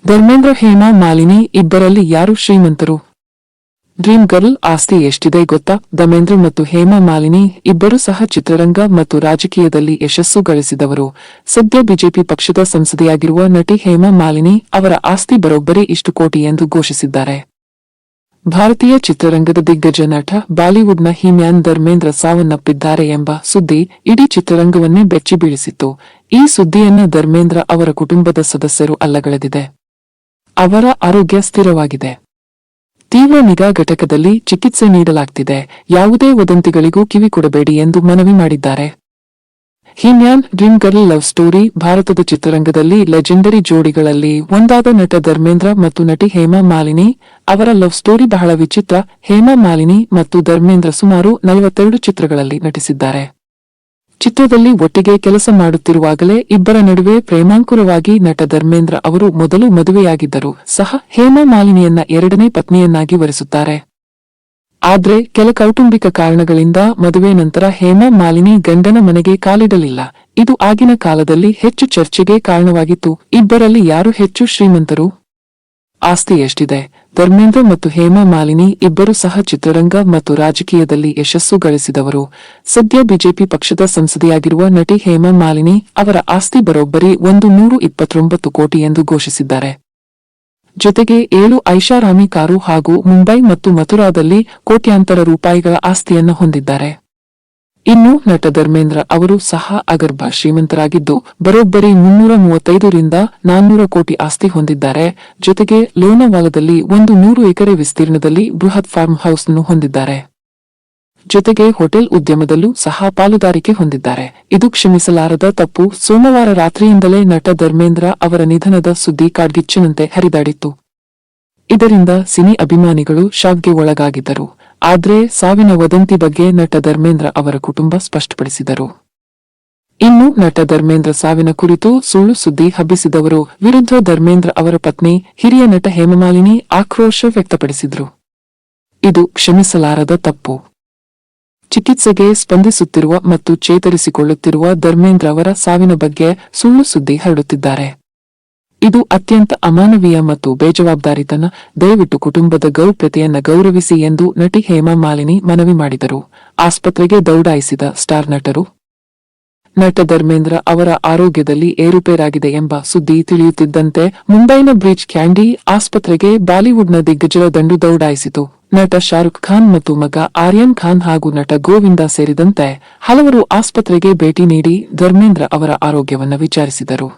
ಧರ್ಮೇಂದ್ರ ಹೇಮಾ ಮಾಲಿನಿ ಇಬ್ಬರಲ್ಲಿ ಯಾರು ಶ್ರೀಮಂತರು? ಡ್ರೀಮ್ ಗರ್ಲ್ ಆಸ್ತಿ ಎಷ್ಟಿದೆ ಗೊತ್ತಾ? ಧರ್ಮೇಂದ್ರ ಮತ್ತು ಹೇಮಾ ಮಾಲಿನಿ ಇಬ್ಬರು ಸಹ ಚಿತ್ರರಂಗ ಮತ್ತು ರಾಜಕೀಯದಲ್ಲಿ ಯಶಸ್ಸು ಗಳಿಸಿದವರು. ಸದ್ಯ ಬಿಜೆಪಿ ಪಕ್ಷದ ಸಂಸದೆಯಾಗಿರುವ ನಟಿ ಹೇಮಾ ಮಾಲಿನಿ ಅವರ ಆಸ್ತಿ ಬರೋಬ್ಬರಿ ಇಷ್ಟು ಕೋಟಿ ಎಂದು ಘೋಷಿಸಿದ್ದಾರೆ. ಭಾರತೀಯ ಚಿತ್ರರಂಗದ ದಿಗ್ಗಜ ನಟ ಬಾಲಿವುಡ್ನ ಹಿಮ್ಯಾನ್ ಧರ್ಮೇಂದ್ರ ಸಾವನ್ನಪ್ಪಿದ್ದಾರೆ ಎಂಬ ಸುದ್ದಿ ಇಡೀ ಚಿತ್ರರಂಗವನ್ನೇ ಬೆಚ್ಚಿ ಬೀಳಿಸಿತ್ತು. ಈ ಸುದ್ದಿಯನ್ನ ಧರ್ಮೇಂದ್ರ ಅವರ ಕುಟುಂಬದ ಸದಸ್ಯರು ಅಲ್ಲಗಳೆದಿದೆ. ಅವರ ಆರೋಗ್ಯ ಸ್ಥಿರವಾಗಿದೆ. ತೀವ್ರ ನಿಗಾ ಘಟಕದಲ್ಲಿ ಚಿಕಿತ್ಸೆ ನೀಡಲಾಗ್ತಿದೆ. ಯಾವುದೇ ವದಂತಿಗಳಿಗೂ ಕಿವಿ ಕೊಡಬೇಡಿ ಎಂದು ಮನವಿ ಮಾಡಿದ್ದಾರೆ. ಹಿಮ್ಯಾನ್ ಡ್ರೀಮ್ ಗರ್ಲ್ ಲವ್ ಸ್ಟೋರಿ ಭಾರತದ ಚಿತ್ರರಂಗದಲ್ಲಿ ಲೆಜೆಂಡರಿ ಜೋಡಿಗಳಲ್ಲಿ ಒಂದಾದ ನಟ ಧರ್ಮೇಂದ್ರ ಮತ್ತು ನಟಿ ಹೇಮಾ ಮಾಲಿನಿ ಅವರ ಲವ್ ಸ್ಟೋರಿ ಬಹಳ ವಿಚಿತ್ರ. ಹೇಮಾ ಮಾಲಿನಿ ಮತ್ತು ಧರ್ಮೇಂದ್ರ ಸುಮಾರು 42 ಚಿತ್ರಗಳಲ್ಲಿ ನಟಿಸಿದ್ದಾರೆ. ಚಿತ್ರದಲ್ಲಿ ಒಟ್ಟಿಗೆ ಕೆಲಸ ಮಾಡುತ್ತಿರುವಾಗಲೇ ಇಬ್ಬರ ನಡುವೆ ಪ್ರೇಮಾಂಕುರವಾಗಿ ನಟ ಧರ್ಮೇಂದ್ರ ಅವರು ಮೊದಲು ಮದುವೆಯಾಗಿದ್ದರು ಸಹ ಹೇಮಾ ಮಾಲಿನಿಯನ್ನ ಎರಡನೇ ಪತ್ನಿಯನ್ನಾಗಿ ವರಿಸುತ್ತಾರೆ. ಆದ್ರೆ ಕೆಲ ಕೌಟುಂಬಿಕ ಕಾರಣಗಳಿಂದ ಮದುವೆ ನಂತರ ಹೇಮಾ ಮಾಲಿನಿ ಗಂಡನ ಮನೆಗೆ ಕಾಲಿಡಲಿಲ್ಲ. ಇದು ಆಗಿನ ಕಾಲದಲ್ಲಿ ಹೆಚ್ಚು ಚರ್ಚೆಗೆ ಕಾರಣವಾಗಿತ್ತು. ಇಬ್ಬರಲ್ಲಿ ಯಾರು ಹೆಚ್ಚು ಶ್ರೀಮಂತರು? ಆಸ್ತಿ ಎಷ್ಟಿದೆ? ಧರ್ಮೇಂದ್ರ ಮತ್ತು ಹೇಮಾ ಮಾಲಿನಿ ಇಬ್ಬರು ಸಹ ಚಿತ್ರರಂಗ ಮತ್ತು ರಾಜಕೀಯದಲ್ಲಿ ಯಶಸ್ಸು ಗಳಿಸಿದವರು. ಸದ್ಯ ಬಿಜೆಪಿ ಪಕ್ಷದ ಸಂಸದೆಯಾಗಿರುವ ನಟಿ ಹೇಮಾ ಮಾಲಿನಿ ಅವರ ಆಸ್ತಿ ಬರೋಬ್ಬರಿ 129 ಕೋಟಿ ಎಂದು ಘೋಷಿಸಿದ್ದಾರೆ. ಜೊತೆಗೆ 7 ಐಷಾರಾಮಿ ಕಾರು ಹಾಗೂ ಮುಂಬೈ ಮತ್ತು ಮಥುರಾದಲ್ಲಿ ಕೋಟ್ಯಾಂತರ ರೂಪಾಯಿಗಳ ಆಸ್ತಿಯನ್ನ ಹೊಂದಿದ್ದಾರೆ. ಇನ್ನು ನಟ ಧರ್ಮೇಂದ್ರ ಅವರು ಸಹ ಅಗರ್ಭ ಶ್ರೀಮಂತರಾಗಿದ್ದು ಬರೋಬ್ಬರಿ 335 ರಿಂದ 400 ಕೋಟಿ ಆಸ್ತಿ ಹೊಂದಿದ್ದಾರೆ. ಜೊತೆಗೆ ಲೋನಾವಾಲದಲ್ಲಿ 100 ಎಕರೆ ವಿಸ್ತೀರ್ಣದಲ್ಲಿ ಬೃಹತ್ ಫಾರ್ಮ್ ಹೌಸ್ ಅನ್ನು ಹೊಂದಿದ್ದಾರೆ. ಜೊತೆಗೆ ಹೋಟೆಲ್ ಉದ್ಯಮದಲ್ಲೂ ಸಹ ಪಾಲುದಾರಿಕೆ ಹೊಂದಿದ್ದಾರೆ. ಇದು ಕ್ಷಮಿಸಲಾರದ ತಪ್ಪು. ಸೋಮವಾರ ರಾತ್ರಿಯಿಂದಲೇ ನಟ ಧರ್ಮೇಂದ್ರ ಅವರ ನಿಧನದ ಸುದ್ದಿ ಕಾಡ್ಗಿಚ್ಚಿನಂತೆ ಹರಿದಾಡಿತ್ತು. ಇದರಿಂದ ಸಿನಿ ಅಭಿಮಾನಿಗಳು ಶಾಕ್ಗೆ ಒಳಗಾಗಿದ್ದರು. ಆದ್ರೆ ಸಾವಿನ ವದಂತಿ ಬಗ್ಗೆ ನಟ ಧರ್ಮೇಂದ್ರ ಅವರ ಕುಟುಂಬ ಸ್ಪಷ್ಟಪಡಿಸಿದರು. ಇನ್ನು ನಟ ಧರ್ಮೇಂದ್ರ ಸಾವಿನ ಕುರಿತು ಸುಳ್ಳು ಸುದ್ದಿ ಹಬ್ಬಿಸಿದವರು ವಿರುದ್ಧ ಧರ್ಮೇಂದ್ರ ಅವರ ಪತ್ನಿ ಹಿರಿಯ ನಟ ಹೇಮಮಾಲಿನಿ ಆಕ್ರೋಶ ವ್ಯಕ್ತಪಡಿಸಿದ್ರು. ಇದು ಕ್ಷಮಿಸಲಾರದ ತಪ್ಪು. ಚಿಕಿತ್ಸೆಗೆ ಸ್ಪಂದಿಸುತ್ತಿರುವ ಮತ್ತು ಚೇತರಿಸಿಕೊಳ್ಳುತ್ತಿರುವ ಧರ್ಮೇಂದ್ರ ಅವರ ಸಾವಿನ ಬಗ್ಗೆ ಸುಳ್ಳು ಸುದ್ದಿ ಹರಡುತ್ತಿದ್ದಾರೆ. ಇದು ಅತ್ಯಂತ ಅಮಾನವೀಯ ಮತ್ತು ಬೇಜವಾಬ್ದಾರಿತನ. ದಯವಿಟ್ಟು ಕುಟುಂಬದ ಗೌಪ್ಯತೆಯನ್ನ ಗೌರವಿಸಿ ಎಂದು ನಟಿ ಹೇಮಾ ಮಾಲಿನಿ ಮನವಿ ಮಾಡಿದರು. ಆಸ್ಪತ್ರೆಗೆ ದೌಡಾಯಿಸಿದ ಸ್ಟಾರ್ ನಟರು. ನಟ ಧರ್ಮೇಂದ್ರ ಅವರ ಆರೋಗ್ಯದಲ್ಲಿ ಏರುಪೇರಾಗಿದೆ ಎಂಬ ಸುದ್ದಿ ತಿಳಿಯುತ್ತಿದ್ದಂತೆ ಮುಂಬೈನ ಬ್ರಿಚ್ ಕ್ಯಾಂಡಿ ಆಸ್ಪತ್ರೆಗೆ ಬಾಲಿವುಡ್ನ ದಿಗ್ಗಜರ ದಂಡು ದೌಡಾಯಿಸಿತು. ನಟ ಶಾರುಖ್ ಖಾನ್ ಮತ್ತು ಮಗ ಆರ್ಯನ್ ಖಾನ್ ಹಾಗೂ ನಟ ಗೋವಿಂದ ಸೇರಿದಂತೆ ಹಲವರು ಆಸ್ಪತ್ರೆಗೆ ಭೇಟಿ ನೀಡಿ ಧರ್ಮೇಂದ್ರ ಅವರ ಆರೋಗ್ಯವನ್ನ ವಿಚಾರಿಸಿದರು.